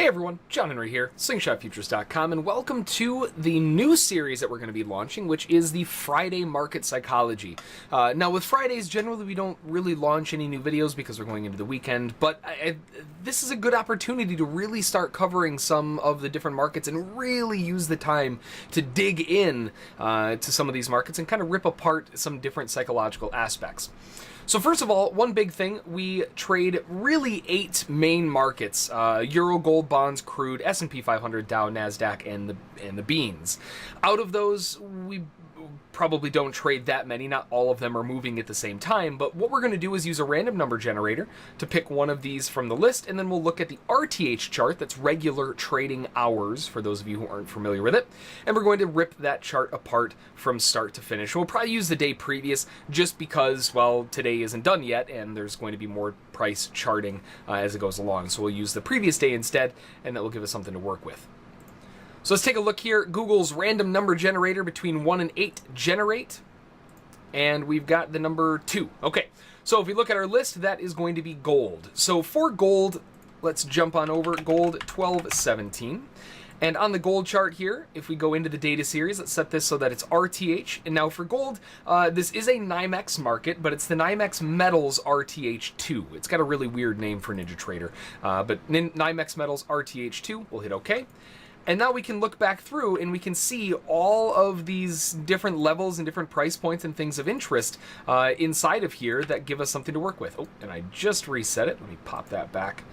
everyone, John Henry here, slingshotfutures.com, and welcome to the new series that we're going to be launching, which is the Friday Market Psychology. Now, with Fridays, generally we don't really launch any new videos because we're going into the weekend, but this is a good opportunity to really start covering some of the different markets and really use the time to dig in to some of these markets and kind of rip apart some different psychological aspects. So first of all, one big thing, we trade really 8 main markets, Euro, Gold, Bonds, Crude, S&P 500, Dow, NASDAQ, and the Beans. Out of those, we probably don't trade that many, not all of them are moving at the same time, but what we're going to do is use a random number generator to pick one of these from the list, and then we'll look at the RTH chart, that's regular trading hours, for those of you who aren't familiar with it, and we're going to rip that chart apart from start to finish. We'll probably use the day previous just because, well, today isn't done yet, and there's going to be more price charting as it goes along, so we'll use the previous day instead, and that will give us something to work with. So let's take a look here. Google's random number generator between 1 and 8 generate. And we've got the number 2. Okay, so if we look at our list, that is going to be gold. So for gold, let's jump on over. Gold 1217. And on the gold chart here, if we go into the data series, let's set this so that it's RTH. And now for gold, this is a NYMEX market, but it's the NYMEX Metals RTH2. It's got a really weird name for NinjaTrader. But NYMEX Metals RTH2, we'll hit OK. And now we can look back through and we can see all of these different levels and different price points and things of interest inside of here that give us something to work with. Oh, and I just reset it. Let me pop that back.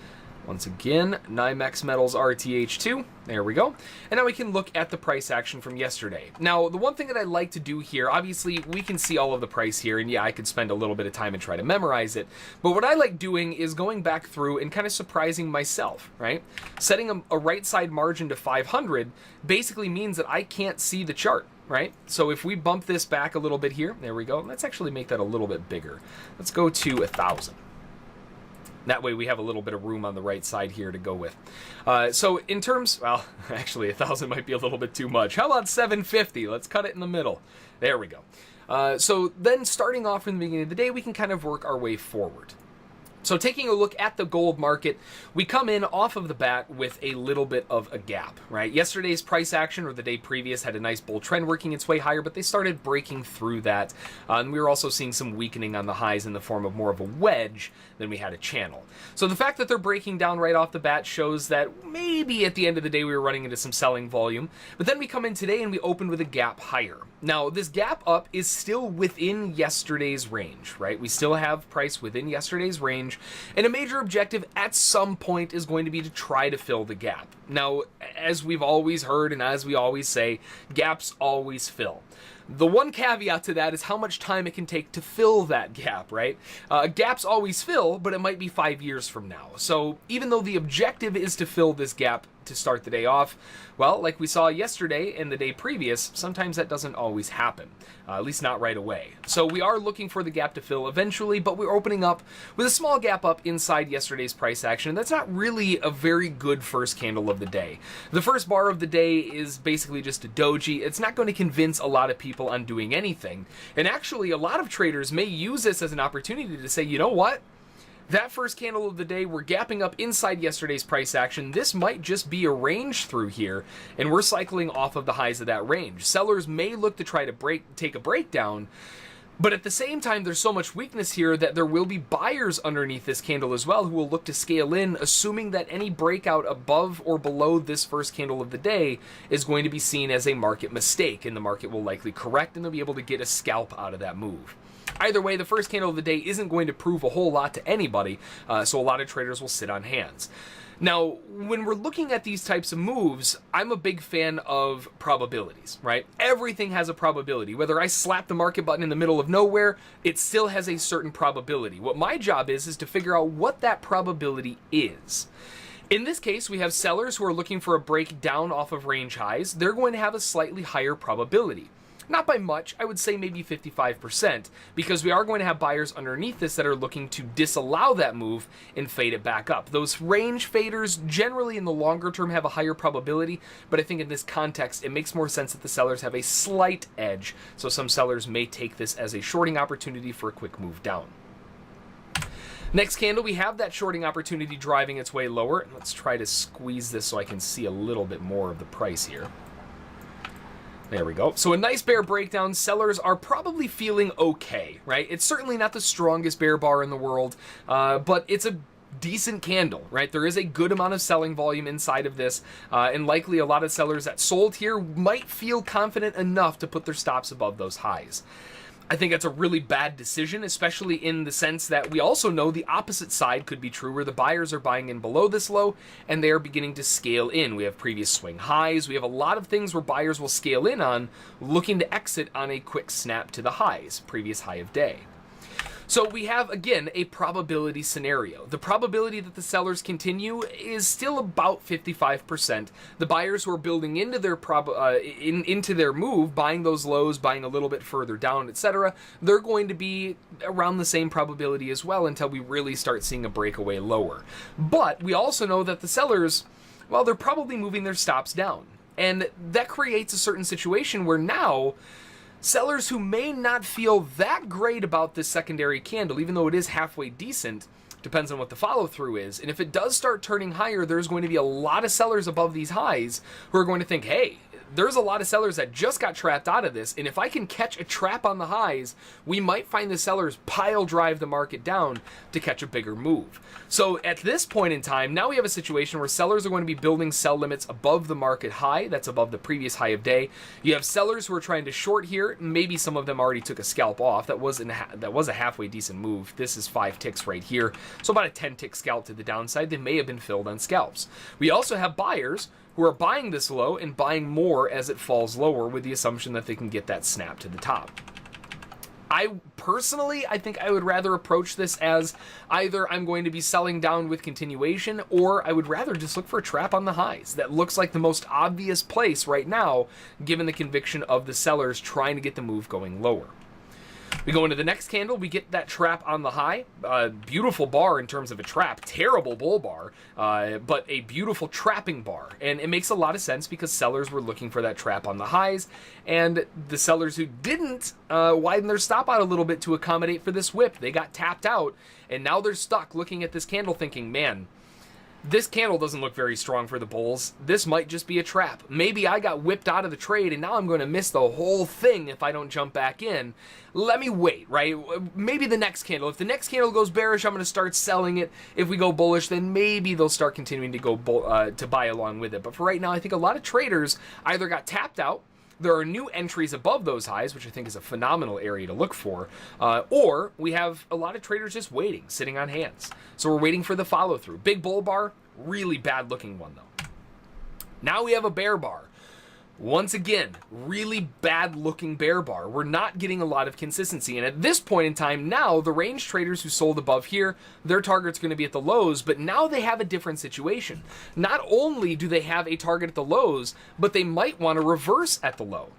Once again, NYMEX Metals RTH2, there we go. And now we can look at the price action from yesterday. Now, the one thing that I like to do here, obviously we can see all of the price here, and yeah, I could spend a little bit of time and try to memorize it, but what I like doing is going back through and kind of surprising myself, right? Setting a right side margin to 500 basically means that I can't see the chart. Right? So if we bump this back a little bit here, there we go. Let's actually make that a little bit bigger. Let's go to 1,000. That way we have a little bit of room on the right side here to go with. So in terms, well, actually 1,000 might be a little bit too much. How about 750? Let's cut it in the middle. There we go. So then starting off from the beginning of the day, we can kind of work our way forward. So taking a look at the gold market, we come in off of the bat with a little bit of a gap, right? Yesterday's price action, or the day previous, had a nice bull trend working its way higher, but they started breaking through that. And we were also seeing some weakening on the highs in the form of more of a wedge than we had a channel. So the fact that they're breaking down right off the bat shows that maybe at the end of the day we were running into some selling volume. But then we come in today and we open with a gap higher. Now, this gap up is still within yesterday's range, right? We still have price within yesterday's range. And a major objective at some point is going to be to try to fill the gap. Now, as we've always heard and as we always say, gaps always fill. The one caveat to that is how much time it can take to fill that gap, right? Gaps always fill, but it might be 5 years from now. So even though the objective is to fill this gap to start the day off, well, like we saw yesterday and the day previous, sometimes that doesn't always happen, at least not right away. So we are looking for the gap to fill eventually, but we're opening up with a small gap up inside yesterday's price action. That's not really a very good first candle of the day. The first bar of the day is basically just a doji. It's not going to convince a lot of people on doing anything. And actually, a lot of traders may use this as an opportunity to say, you know what? That first candle of the day, we're gapping up inside yesterday's price action. This might just be a range through here, and we're cycling off of the highs of that range. Sellers may look to try to take a breakdown, but at the same time, there's so much weakness here that there will be buyers underneath this candle as well who will look to scale in, assuming that any breakout above or below this first candle of the day is going to be seen as a market mistake, and the market will likely correct, and they'll be able to get a scalp out of that move. Either way, the first candle of the day isn't going to prove a whole lot to anybody, so a lot of traders will sit on hands. Now, when we're looking at these types of moves, I'm a big fan of probabilities, right? Everything has a probability. Whether I slap the market button in the middle of nowhere, it still has a certain probability. What my job is to figure out what that probability is. In this case, we have sellers who are looking for a break down off of range highs. They're going to have a slightly higher probability. Not by much, I would say maybe 55%, because we are going to have buyers underneath this that are looking to disallow that move and fade it back up. Those range faders generally in the longer term have a higher probability, but I think in this context it makes more sense that the sellers have a slight edge, so some sellers may take this as a shorting opportunity for a quick move down. Next candle, we have that shorting opportunity driving its way lower. And let's try to squeeze this so I can see a little bit more of the price here. There we go. So a nice bear breakdown. Sellers are probably feeling okay, right? It's certainly not the strongest bear bar in the world, but it's a decent candle, right? There is a good amount of selling volume inside of this, and likely a lot of sellers that sold here might feel confident enough to put their stops above those highs. I think that's a really bad decision, especially in the sense that we also know the opposite side could be true, where the buyers are buying in below this low and they are beginning to scale in. We have previous swing highs. We have a lot of things where buyers will scale in on, looking to exit on a quick snap to the highs, previous high of day. So we have, again, a probability scenario. The probability that the sellers continue is still about 55%. The buyers who are building into their into their move, buying those lows, buying a little bit further down, etc., they're going to be around the same probability as well until we really start seeing a breakaway lower. But we also know that the sellers, well, they're probably moving their stops down. And that creates a certain situation where now sellers who may not feel that great about this secondary candle, even though it is halfway decent, depends on what the follow through is. And if it does start turning higher, there's going to be a lot of sellers above these highs who are going to think, hey, there's a lot of sellers that just got trapped out of this, and if I can catch a trap on the highs, we might find the sellers pile drive the market down to catch a bigger move. So at this point in time, now we have a situation where sellers are going to be building sell limits above the market high, that's above the previous high of day. You have sellers who are trying to short here. Maybe some of them already took a scalp off. That was a halfway decent move. This is 5 ticks right here, so about a 10-tick scalp to the downside. They may have been filled on scalps. We also have buyers who are buying this low and buying more as it falls lower with the assumption that they can get that snap to the top. I think I would rather approach this as either I'm going to be selling down with continuation, or I would rather just look for a trap on the highs. That looks like the most obvious place right now, given the conviction of the sellers trying to get the move going lower. We go into the next candle, we get that trap on the high. Beautiful bar in terms of a trap, terrible bull bar, but a beautiful trapping bar. And it makes a lot of sense because sellers were looking for that trap on the highs, and the sellers who didn't widen their stop out a little bit to accommodate for this whip, they got tapped out, and now they're stuck looking at this candle thinking, man, this candle doesn't look very strong for the bulls. This might just be a trap. Maybe I got whipped out of the trade and now I'm going to miss the whole thing if I don't jump back in. Let me wait, right? Maybe the next candle. If the next candle goes bearish, I'm going to start selling it. If we go bullish, then maybe they'll start continuing to go to buy along with it. But for right now, I think a lot of traders either got tapped out, there are new entries above those highs, which I think is a phenomenal area to look for, or we have a lot of traders just waiting, sitting on hands. So we're waiting for the follow through. Big bull bar, really bad looking one though. Now we have a bear bar. Once again, really bad looking bear bar. We're not getting a lot of consistency. And at this point in time, now the range traders who sold above here, their target's going to be at the lows, but now they have a different situation. Not only do they have a target at the lows, but they might want to reverse at the low.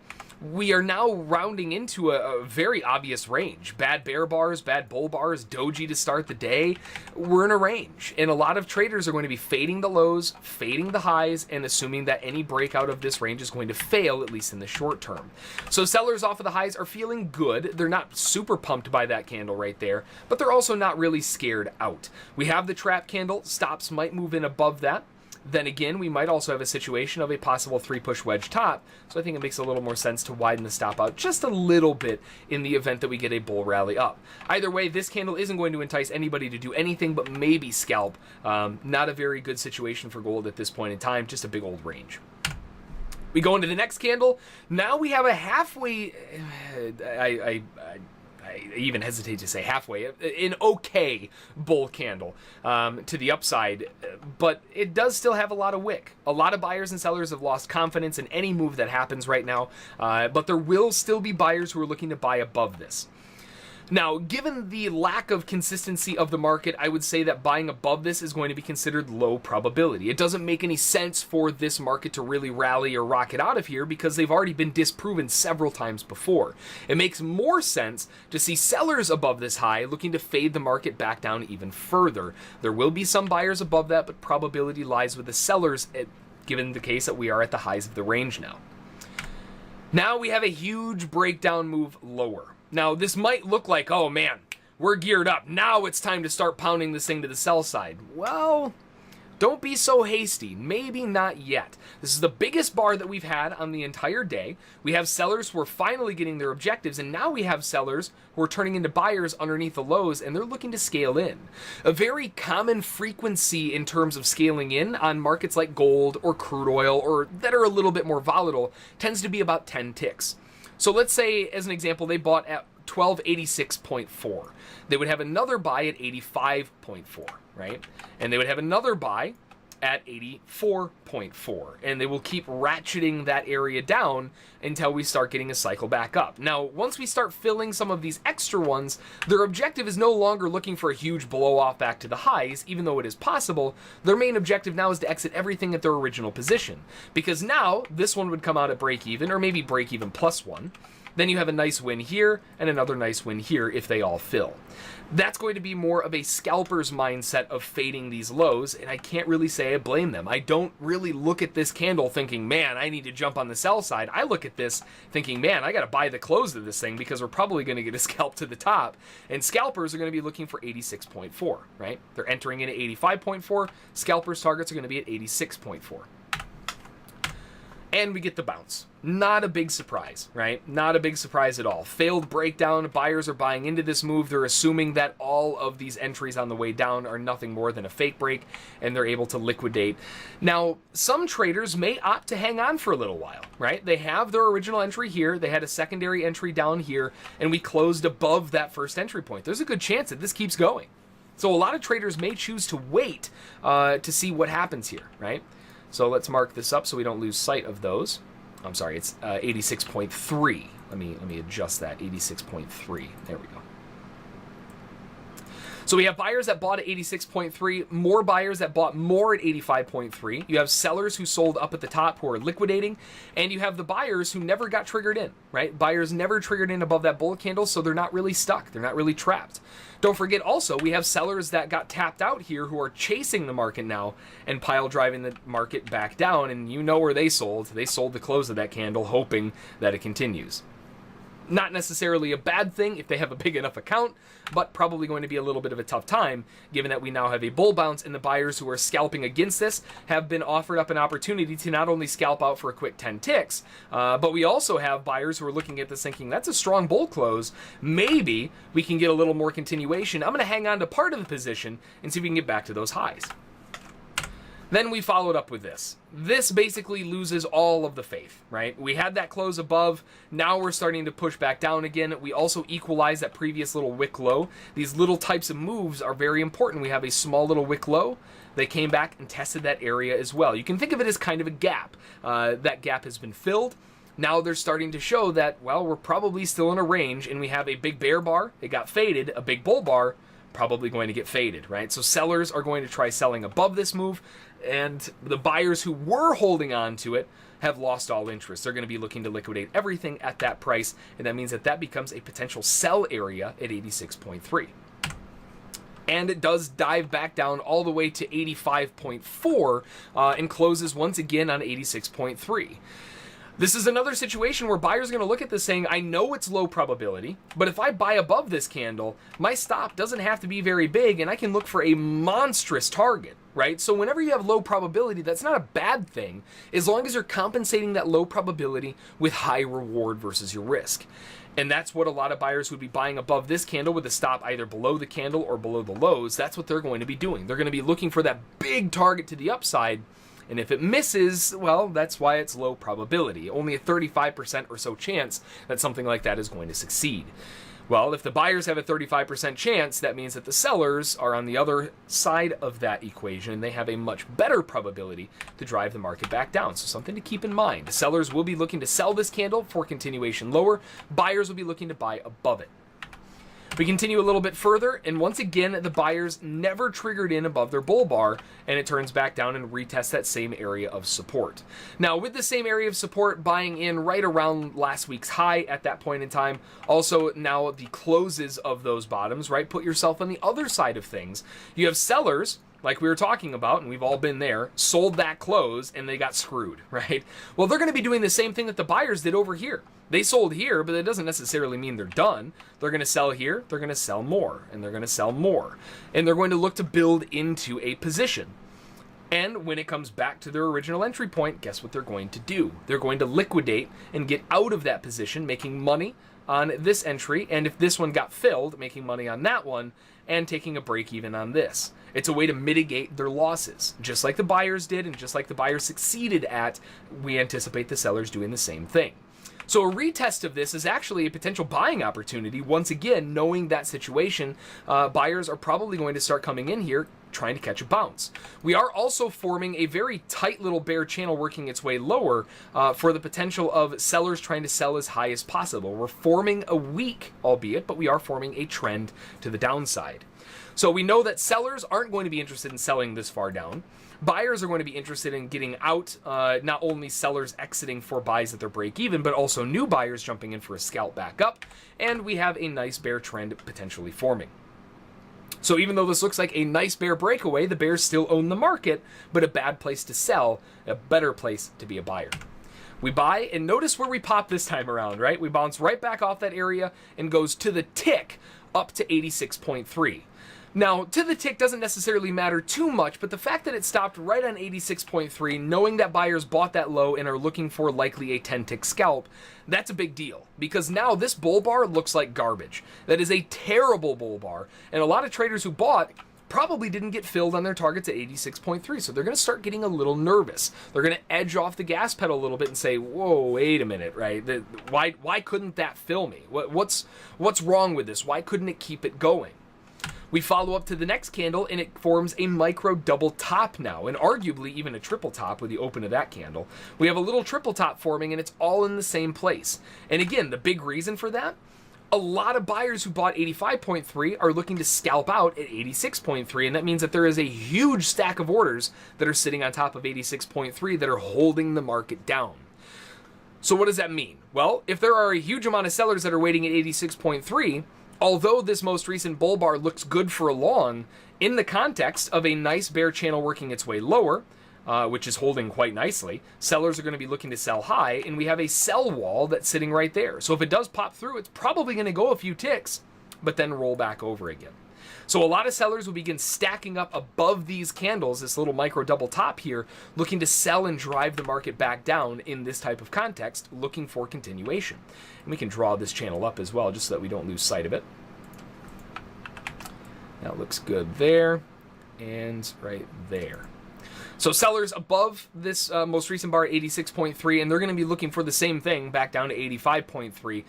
We are now rounding into a very obvious range. Bad bear bars, bad bull bars, doji to start the day. We're in a range. And a lot of traders are going to be fading the lows, fading the highs, and assuming that any breakout of this range is going to fail, at least in the short term. So sellers off of the highs are feeling good. They're not super pumped by that candle right there, but they're also not really scared out. We have the trap candle. Stops might move in above that. Then again, we might also have a situation of a possible 3-push wedge top, so I think it makes a little more sense to widen the stop out just a little bit in the event that we get a bull rally up. Either way, this candle isn't going to entice anybody to do anything but maybe scalp. Not a very good situation for gold at this point in time, just a big old range. We go into the next candle. Now we have a halfway... I even hesitate to say halfway, an okay bull candle to the upside, but it does still have a lot of wick. A lot of buyers and sellers have lost confidence in any move that happens right now, but there will still be buyers who are looking to buy above this. Now, given the lack of consistency of the market, I would say that buying above this is going to be considered low probability. It doesn't make any sense for this market to really rally or rocket out of here because they've already been disproven several times before. It makes more sense to see sellers above this high looking to fade the market back down even further. There will be some buyers above that, but probability lies with the sellers, given the case that we are at the highs of the range now. Now we have a huge breakdown move lower. Now, this might look like, oh man, we're geared up. Now it's time to start pounding this thing to the sell side. Well, don't be so hasty. Maybe not yet. This is the biggest bar that we've had on the entire day. We have sellers who are finally getting their objectives, and now we have sellers who are turning into buyers underneath the lows, and they're looking to scale in. A very common frequency in terms of scaling in on markets like gold or crude oil or that are a little bit more volatile tends to be about 10 ticks. So let's say, as an example, they bought at 1286.4. They would have another buy at 85.4, right? And they would have another buy at 84.4. And they will keep ratcheting that area down until we start getting a cycle back up. Now, once we start filling some of these extra ones, their objective is no longer looking for a huge blow off back to the highs, even though it is possible. Their main objective now is to exit everything at their original position. Because now, this one would come out at break even, or maybe break even plus one. Then you have a nice win here and another nice win here if they all fill. That's going to be more of a scalper's mindset of fading these lows, and I can't really say I blame them. I don't really look at this candle thinking, man, I need to jump on the sell side. I look at this thinking, man, I got to buy the close of this thing because we're probably going to get a scalp to the top. And scalpers are going to be looking for 86.4, right? They're entering in at 85.4. Scalpers' targets are going to be at 86.4. And we get the bounce. Not a big surprise, right? Not a big surprise at all. Failed breakdown. Buyers are buying into this move. They're assuming that all of these entries on the way down are nothing more than a fake break, and they're able to liquidate. Now, some traders may opt to hang on for a little while, right? They have their original entry here. They had a secondary entry down here, and we closed above that first entry point. There's a good chance that this keeps going. So a lot of traders may choose to wait to see what happens here, right? So let's mark this up so we don't lose sight of those. I'm sorry, it's 86.3. Let me adjust that, 86.3. There we go. So we have buyers that bought at 86.3, more buyers that bought more at 85.3. You have sellers who sold up at the top who are liquidating, and you have the buyers who never got triggered in, right? Buyers never triggered in above that bull candle, so they're not really stuck. They're not really trapped. Don't forget also, we have sellers that got tapped out here who are chasing the market now and pile driving the market back down, and you know where they sold. They sold the close of that candle hoping that it continues. Not necessarily a bad thing if they have a big enough account, but probably going to be a little bit of a tough time given that we now have a bull bounce and the buyers who are scalping against this have been offered up an opportunity to not only scalp out for a quick 10 ticks, but we also have buyers who are looking at this thinking, that's a strong bull close. Maybe we can get a little more continuation. I'm going to hang on to part of the position and see if we can get back to those highs. Then we followed up with this. This basically loses all of the faith, right? We had that close above. Now we're starting to push back down again. We also equalize that previous little wick low. These little types of moves are very important. We have a small little wick low. They came back and tested that area as well. You can think of it as kind of a gap. That gap has been filled. Now they're starting to show that, well, we're probably still in a range, and we have a big bear bar. It got faded. A big bull bar, probably going to get faded, right? So sellers are going to try selling above this move, and the buyers who were holding on to it have lost all interest. They're going to be looking to liquidate everything at that price, and that means that that becomes a potential sell area at 86.3. And it does dive back down all the way to 85.4 and closes once again on 86.3. This is another situation where buyers are going to look at this saying, I know it's low probability, but if I buy above this candle, my stop doesn't have to be very big, and I can look for a monstrous target, right? So whenever you have low probability, that's not a bad thing, as long as you're compensating that low probability with high reward versus your risk. And that's what a lot of buyers would be buying above this candle with a stop either below the candle or below the lows. That's what they're going to be doing. They're going to be looking for that big target to the upside. And if it misses, well, that's why it's low probability. Only a 35% or so chance that something like that is going to succeed. Well, if the buyers have a 35% chance, that means that the sellers are on the other side of that equation, and they have a much better probability to drive the market back down. So something to keep in mind. Sellers will be looking to sell this candle for continuation lower. Buyers will be looking to buy above it. We continue a little bit further, and once again, the buyers never triggered in above their bull bar, and it turns back down and retests that same area of support. Now, with the same area of support, buying in right around last week's high at that point in time, also now the closes of those bottoms, right? Put yourself on the other side of things. You have sellers like we were talking about, and we've all been there, sold that close and they got screwed, right? Well, they're going to be doing the same thing that the buyers did over here. They sold here, but that doesn't necessarily mean they're done. They're going to sell here, they're going to sell more, and they're going to sell more. And they're going to look to build into a position. And when it comes back to their original entry point, guess what they're going to do? They're going to liquidate and get out of that position, making money on this entry, and if this one got filled, making money on that one, and taking a break even on this. It's a way to mitigate their losses. Just like the buyers did, and just like the buyers succeeded at, we anticipate the sellers doing the same thing. So a retest of this is actually a potential buying opportunity. Once again, knowing that situation, buyers are probably going to start coming in here trying to catch a bounce. We are also forming a very tight little bear channel working its way lower for the potential of sellers trying to sell as high as possible. We're forming a weak, albeit, but we are forming a trend to the downside. So we know that sellers aren't going to be interested in selling this far down. Buyers are going to be interested in getting out, not only sellers exiting for buys at their break even, but also new buyers jumping in for a scalp back up. And we have a nice bear trend potentially forming. So even though this looks like a nice bear breakaway, the bears still own the market, but a bad place to sell, a better place to be a buyer. We buy, and notice where we pop this time around, right? We bounce right back off that area and goes to the tick up to 86.3. Now, to the tick doesn't necessarily matter too much, but the fact that it stopped right on 86.3, knowing that buyers bought that low and are looking for likely a 10-tick scalp, that's a big deal. Because now this bull bar looks like garbage. That is a terrible bull bar, and a lot of traders who bought probably didn't get filled on their targets at 86.3, so they're going to start getting a little nervous. They're going to edge off the gas pedal a little bit and say, whoa, wait a minute, right? Why couldn't that fill me? What's wrong with this? Why couldn't it keep it going? We follow up to the next candle, and it forms a micro double top now, and arguably even a triple top with the open of that candle. We have a little triple top forming, and it's all in the same place. And again, the big reason for that, a lot of buyers who bought 85.3 are looking to scalp out at 86.3, and that means that there is a huge stack of orders that are sitting on top of 86.3 that are holding the market down. So what does that mean? Well, if there are a huge amount of sellers that are waiting at 86.3, although this most recent bull bar looks good for a long, in the context of a nice bear channel working its way lower, which is holding quite nicely, sellers are going to be looking to sell high, and we have a sell wall that's sitting right there. So if it does pop through, it's probably going to go a few ticks, but then roll back over again. So a lot of sellers will begin stacking up above these candles, this little micro double top here, looking to sell and drive the market back down in this type of context, looking for continuation. And we can draw this channel up as well, just so that we don't lose sight of it. That looks good there, and right there. So sellers above this most recent bar, 86.3, and they're going to be looking for the same thing back down to 85.3.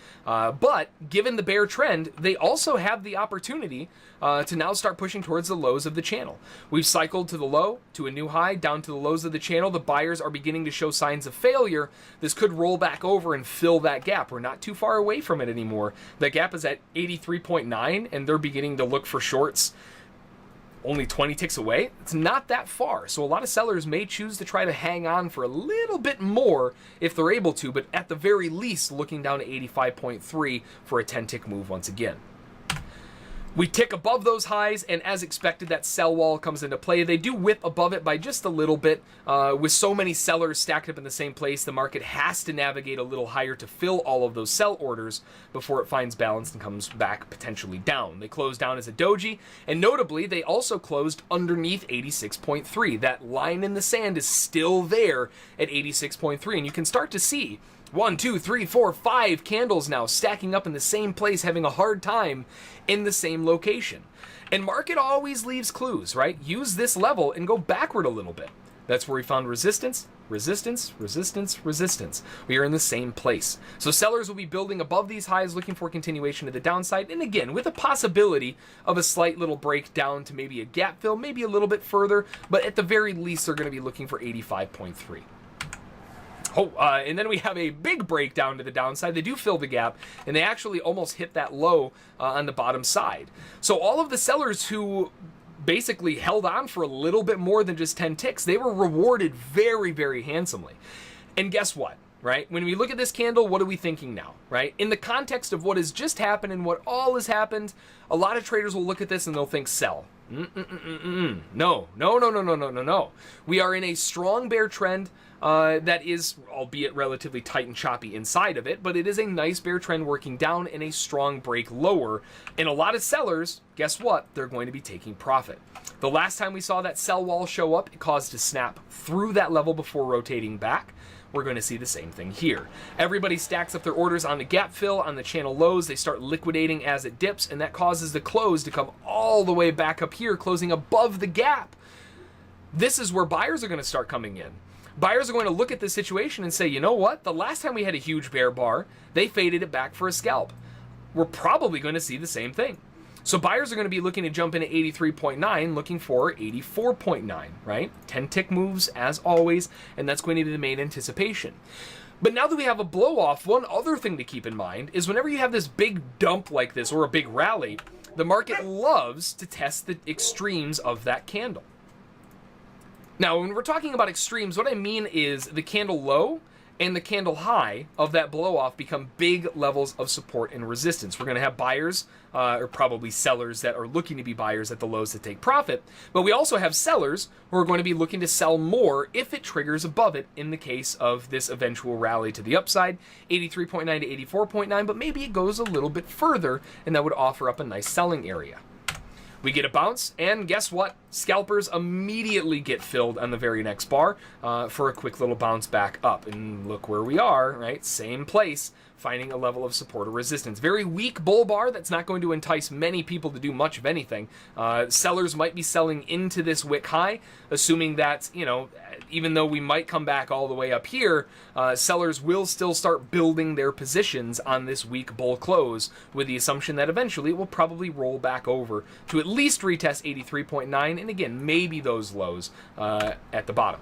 But given the bear trend, they also have the opportunity to now start pushing towards the lows of the channel. We've cycled to the low, to a new high, down to the lows of the channel. The buyers are beginning to show signs of failure. This could roll back over and fill that gap. We're not too far away from it anymore. That gap is at 83.9, and they're beginning to look for shorts only 20 ticks away. It's not that far. So a lot of sellers may choose to try to hang on for a little bit more if they're able to, but at the very least looking down to 85.3 for a 10-tick move once again. We tick above those highs, and as expected, that sell wall comes into play. They do whip above it by just a little bit. With so many sellers stacked up in the same place, the market has to navigate a little higher to fill all of those sell orders before it finds balance and comes back potentially down. They closed down as a doji, and notably, they also closed underneath 86.3. That line in the sand is still there at 86.3, and you can start to see 1, 2, 3, 4, 5 candles now stacking up in the same place, having a hard time in the same location. And market always leaves clues, right? Use this level and go backward a little bit. That's where we found resistance, resistance, resistance, resistance. We are in the same place. So sellers will be building above these highs, looking for continuation to the downside. And again, with a possibility of a slight little break down to maybe a gap fill, maybe a little bit further, but at the very least, they're going to be looking for 85.3. And then we have a big breakdown to the downside. They do fill the gap, and they actually almost hit that low on the bottom side. So all of the sellers who basically held on for a little bit more than just 10 ticks, they were rewarded very, very handsomely. And guess what? Right? When we look at this candle, what are we thinking now? Right? In the context of what has just happened and what all has happened, a lot of traders will look at this and they'll think sell. No, no, no, no, no, no, no, no. We are in a strong bear trend that is, albeit relatively tight and choppy inside of it, but it is a nice bear trend working down in a strong break lower. And a lot of sellers, guess what? They're going to be taking profit. The last time we saw that sell wall show up, it caused a snap through that level before rotating back. We're going to see the same thing here. Everybody stacks up their orders on the gap fill, on the channel lows. They start liquidating as it dips, and that causes the close to come all the way back up here, closing above the gap. This is where buyers are going to start coming in. Buyers are going to look at this situation and say, you know what? The last time we had a huge bear bar, they faded it back for a scalp. We're probably going to see the same thing. So buyers are going to be looking to jump into 83.9, looking for 84.9, right? 10 tick moves as always, and that's going to be the main anticipation. But now that we have a blow off, one other thing to keep in mind is whenever you have this big dump like this or a big rally, the market loves to test the extremes of that candle. Now, when we're talking about extremes, what I mean is the candle low and the candle high of that blow-off become big levels of support and resistance. We're going to have buyers, or probably sellers that are looking to be buyers at the lows to take profit, but we also have sellers who are going to be looking to sell more if it triggers above it in the case of this eventual rally to the upside, 83.9 to 84.9, but maybe it goes a little bit further, and that would offer up a nice selling area. We get a bounce, and guess what? Scalpers immediately get filled on the very next bar for a quick little bounce back up. And look where we are, right? Same place, finding a level of support or resistance. Very weak bull bar that's not going to entice many people to do much of anything. Sellers might be selling into this wick high, assuming that, you know, even though we might come back all the way up here, sellers will still start building their positions on this weak bull close with the assumption that eventually it will probably roll back over to at least retest 83.9 and again, maybe those lows at the bottom.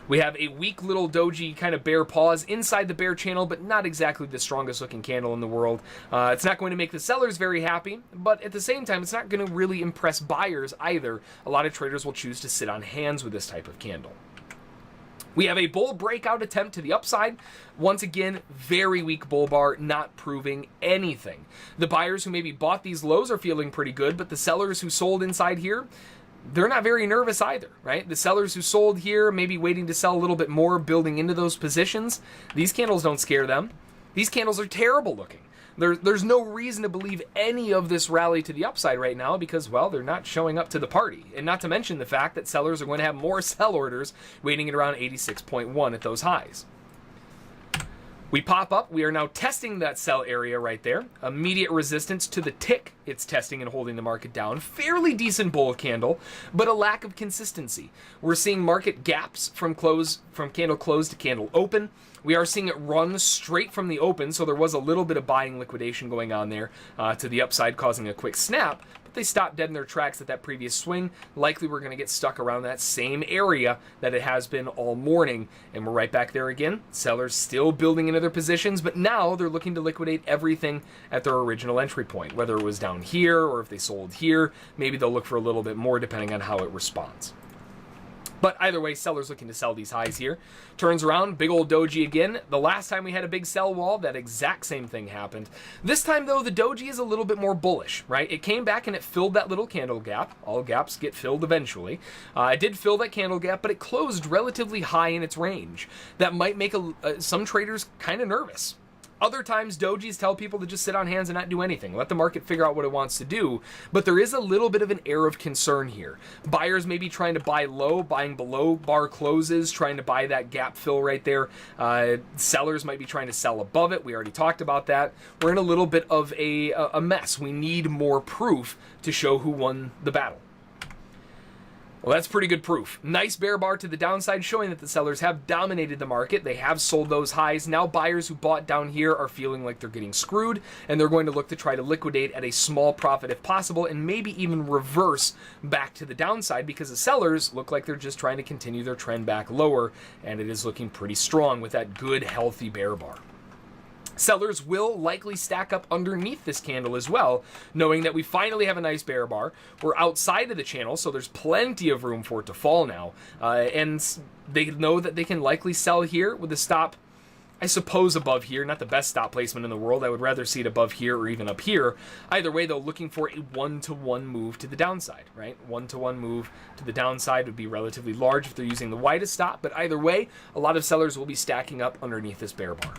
We have a weak little doji kind of bear pause inside the bear channel, but not exactly the strongest looking candle in the world. It's not going to make the sellers very happy, but at the same time, it's not going to really impress buyers either. A lot of traders will choose to sit on hands with this type of candle. We have a bull breakout attempt to the upside. Once again, very weak bull bar, not proving anything. The buyers who maybe bought these lows are feeling pretty good, but the sellers who sold inside here, they're not very nervous either, right? The sellers who sold here, maybe waiting to sell a little bit more, building into those positions, these candles don't scare them. These candles are terrible looking. There's no reason to believe any of this rally to the upside right now because, well, they're not showing up to the party. And not to mention the fact that sellers are going to have more sell orders waiting at around 86.1 at those highs. We pop up. We are now testing that sell area right there. Immediate resistance to the tick it's testing and holding the market down. Fairly decent bull candle, but a lack of consistency. We're seeing market gaps from candle close to candle open. We are seeing it run straight from the open, so there was a little bit of buying liquidation going on there to the upside, causing a quick snap. But they stopped dead in their tracks at that previous swing. Likely we're going to get stuck around that same area that it has been all morning. And we're right back there again. Sellers still building into their positions, but now they're looking to liquidate everything at their original entry point. Whether it was down here or if they sold here, maybe they'll look for a little bit more depending on how it responds. But either way, sellers looking to sell these highs here. Turns around, big old doji again. The last time we had a big sell wall, that exact same thing happened. This time, though, the doji is a little bit more bullish, right? It came back and it filled that little candle gap. All gaps get filled eventually. It did fill that candle gap, but it closed relatively high in its range. That might make some traders kind of nervous. Other times, dojis tell people to just sit on hands and not do anything. Let the market figure out what it wants to do. But there is a little bit of an air of concern here. Buyers may be trying to buy low, buying below bar closes, trying to buy that gap fill right there. Sellers might be trying to sell above it. We already talked about that. We're in a little bit of a mess. We need more proof to show who won the battle. Well, that's pretty good proof. Nice bear bar to the downside, showing that the sellers have dominated the market. They have sold those highs. Now buyers who bought down here are feeling like they're getting screwed, and they're going to look to try to liquidate at a small profit if possible, and maybe even reverse back to the downside because the sellers look like they're just trying to continue their trend back lower, and it is looking pretty strong with that good, healthy bear bar. Sellers will likely stack up underneath this candle as well, knowing that we finally have a nice bear bar. We're outside of the channel, so there's plenty of room for it to fall now. And they know that they can likely sell here with a stop I suppose above here. Not the best stop placement in the world. I would rather see it above here or even up here. Either way, though, looking for a 1-to-1 move to the downside, right? 1-to-1 move to the downside would be relatively large if they're using the widest stop, but either way, a lot of sellers will be stacking up underneath this bear bar.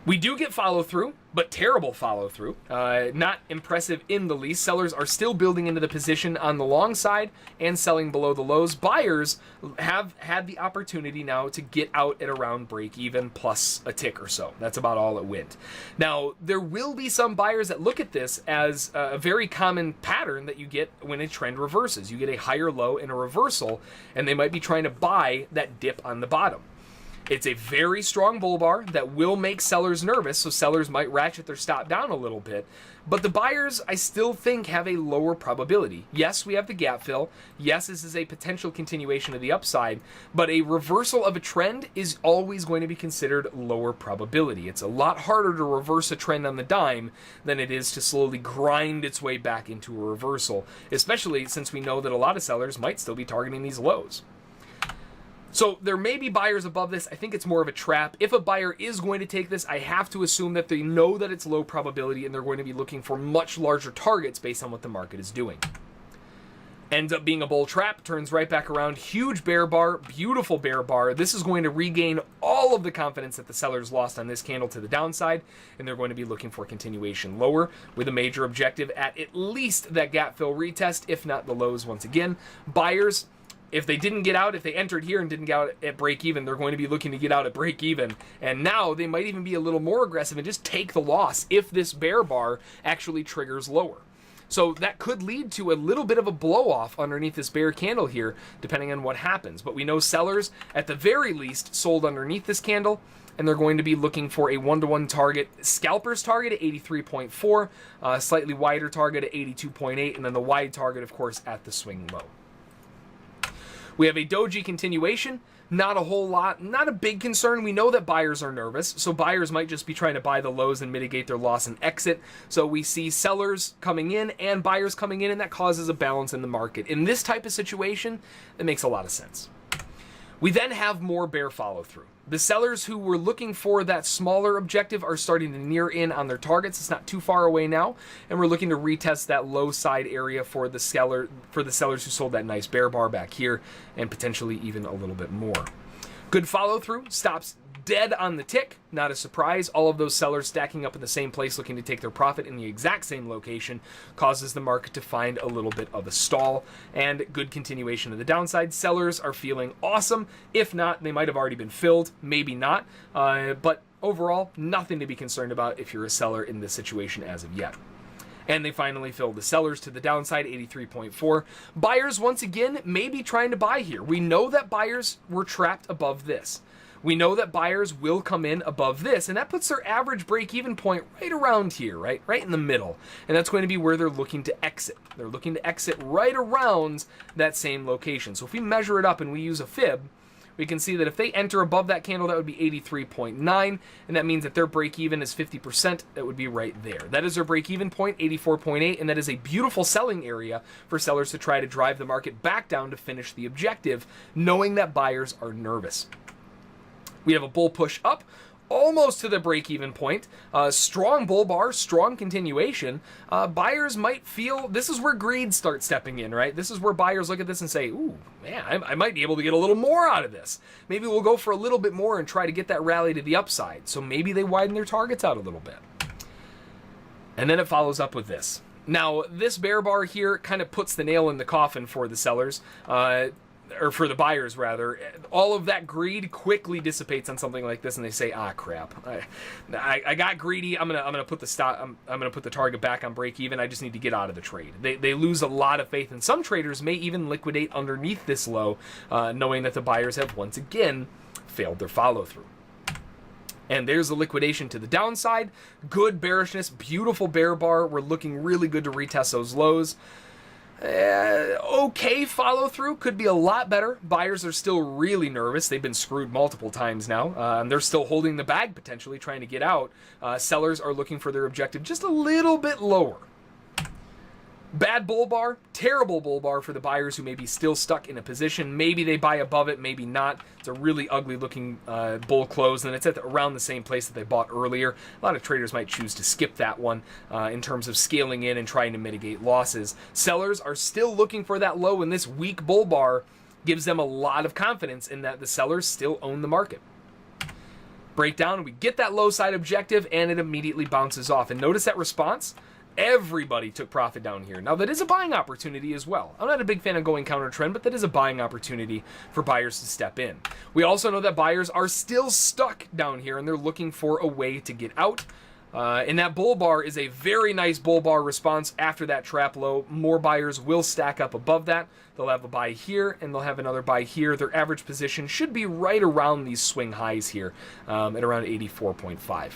We do get follow-through, but terrible follow-through. Not impressive in the least. Sellers are still building into the position on the long side and selling below the lows. Buyers have had the opportunity now to get out at around break-even plus a tick or so. That's about all it went. Now, there will be some buyers that look at this as a very common pattern that you get when a trend reverses. You get a higher low and a reversal, and they might be trying to buy that dip on the bottom. It's a very strong bull bar that will make sellers nervous, so sellers might ratchet their stop down a little bit. But the buyers, I still think, have a lower probability. Yes, we have the gap fill. Yes, this is a potential continuation of the upside, but a reversal of a trend is always going to be considered lower probability. It's a lot harder to reverse a trend on the dime than it is to slowly grind its way back into a reversal, especially since we know that a lot of sellers might still be targeting these lows. So there may be buyers above this. I think it's more of a trap. If a buyer is going to take this, I have to assume that they know that it's low probability and they're going to be looking for much larger targets based on what the market is doing. Ends up being a bull trap, turns right back around. Huge bear bar, beautiful bear bar. This is going to regain all of the confidence that the sellers lost on this candle to the downside, and they're going to be looking for continuation lower with a major objective at least that gap fill retest, if not the lows once again. Buyers, if they didn't get out, if they entered here and didn't get out at break even, they're going to be looking to get out at break even. And now they might even be a little more aggressive and just take the loss if this bear bar actually triggers lower. So that could lead to a little bit of a blow off underneath this bear candle here, depending on what happens. But we know sellers, at the very least, sold underneath this candle, and they're going to be looking for a 1-to-1 target. Scalpers target at 83.4, slightly wider target at 82.8, and then the wide target, of course, at the swing low. We have a doji continuation, not a whole lot, not a big concern. We know that buyers are nervous, so buyers might just be trying to buy the lows and mitigate their loss and exit. So we see sellers coming in and buyers coming in, and that causes a balance in the market. In this type of situation, it makes a lot of sense. We then have more bear follow-through. The sellers who were looking for that smaller objective are starting to near in on their targets. It's not too far away now, and we're looking to retest that low side area for the sellers who sold that nice bear bar back here, and potentially even a little bit more. Good follow-through, stops dead on the tick, not a surprise. All of those sellers stacking up in the same place looking to take their profit in the exact same location causes the market to find a little bit of a stall, and good continuation of the downside. Sellers are feeling awesome. If not, they might have already been filled, maybe not, but overall, nothing to be concerned about if you're a seller in this situation as of yet. And they finally filled the sellers to the downside, 83.4. Buyers, once again, may be trying to buy here. We know that buyers were trapped above this. We know that buyers will come in above this, and that puts their average break-even point right around here, right in the middle. And that's going to be where they're looking to exit. They're looking to exit right around that same location. So if we measure it up and we use a fib, we can see that if they enter above that candle, that would be 83.9, and that means that their break-even is 50%. That would be right there. That is their break-even point, 84.8, and that is a beautiful selling area for sellers to try to drive the market back down to finish the objective, knowing that buyers are nervous. We have a bull push up, almost to the break-even point. Strong bull bar, strong continuation. Buyers might feel this is where greed starts stepping in, right? This is where buyers look at this and say, ooh, man, I might be able to get a little more out of this. Maybe we'll go for a little bit more and try to get that rally to the upside. So maybe they widen their targets out a little bit. And then it follows up with this. Now, this bear bar here kind of puts the nail in the coffin for the sellers. Or for the buyers rather. All of that greed quickly dissipates on something like this, and they say, ah, crap, I got greedy. I'm gonna put the stop. I'm gonna put the target back on break even. I just need to get out of the trade. They lose a lot of faith, and some traders may even liquidate underneath this low, knowing that the buyers have once again failed their follow through. And there's the liquidation to the downside. Good bearishness, beautiful bear bar. We're looking really good to retest those lows. Okay follow through, could be a lot better. Buyers are still really nervous. They've been screwed multiple times now. They're still holding the bag, potentially trying to get out. Sellers are looking for their objective just a little bit lower. Bad bull bar, terrible bull bar for the buyers who may be still stuck in a position. Maybe they buy above it, maybe not. It's a really ugly looking bull close, and it's at around the same place that they bought earlier. A lot of traders might choose to skip that one in terms of scaling in and trying to mitigate losses. Sellers are still looking for that low, and this weak bull bar gives them a lot of confidence in that the sellers still own the market. Breakdown, we get that low side objective, and it immediately bounces off. And notice that response? Everybody took profit down here. Now, that is a buying opportunity as well. I'm not a big fan of going counter trend, but that is a buying opportunity for buyers to step in. We also know that buyers are still stuck down here, and they're looking for a way to get out. And that bull bar is a very nice bull bar response after that trap low. More buyers will stack up above that. They'll have a buy here, and they'll have another buy here. Their average position should be right around these swing highs here at around 84.5.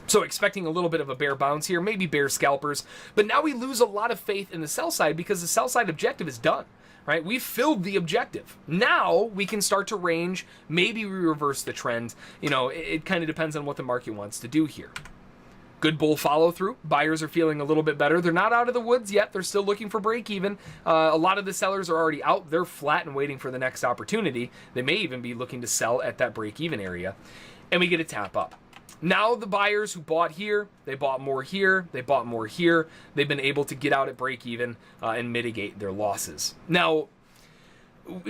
So expecting a little bit of a bear bounce here, maybe bear scalpers, but now we lose a lot of faith in the sell side because the sell side objective is done, right? We've filled the objective. Now we can start to range, maybe we reverse the trend. You know, it kind of depends on what the market wants to do here. Good bull follow through. Buyers are feeling a little bit better. They're not out of the woods yet. They're still looking for break even. A lot of the sellers are already out. They're flat and waiting for the next opportunity. They may even be looking to sell at that break even area. And we get a tap up. Now the buyers who bought here, they bought more here, they bought more here. They've been able to get out at break even and mitigate their losses. Now,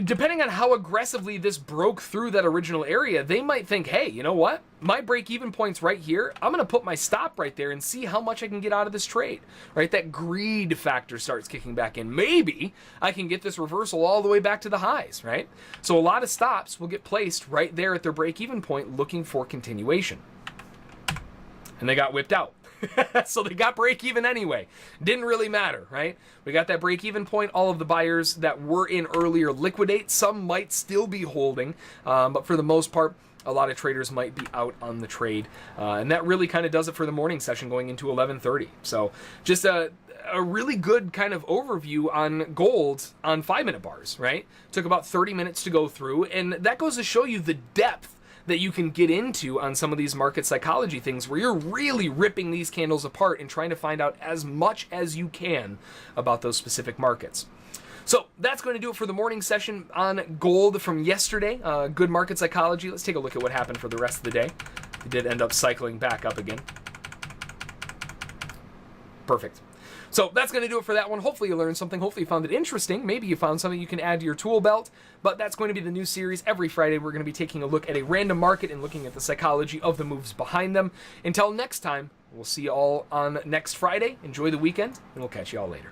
depending on how aggressively this broke through that original area, they might think, hey, you know what? My break-even point's right here. I'm going to put my stop right there and see how much I can get out of this trade, right? That greed factor starts kicking back in. Maybe I can get this reversal all the way back to the highs, right? So a lot of stops will get placed right there at their break-even point looking for continuation. And they got whipped out. So they got break even anyway. Didn't really matter, right? We got that break even point. All of the buyers that were in earlier liquidate. Some might still be holding, but for the most part, a lot of traders might be out on the trade. And that really kind of does it for the morning session going into 11:30. So just a really good kind of overview on gold on 5-minute bars, right? Took about 30 minutes to go through, and that goes to show you the depth that you can get into on some of these market psychology things where you're really ripping these candles apart and trying to find out as much as you can about those specific markets. So that's going to do it for the morning session on gold from yesterday. Good market psychology. Let's take a look at what happened for the rest of the day. It did end up cycling back up again. Perfect. So that's going to do it for that one. Hopefully you learned something. Hopefully you found it interesting. Maybe you found something you can add to your tool belt. But that's going to be the new series. Every Friday we're going to be taking a look at a random market and looking at the psychology of the moves behind them. Until next time, we'll see you all on next Friday. Enjoy the weekend, and we'll catch you all later.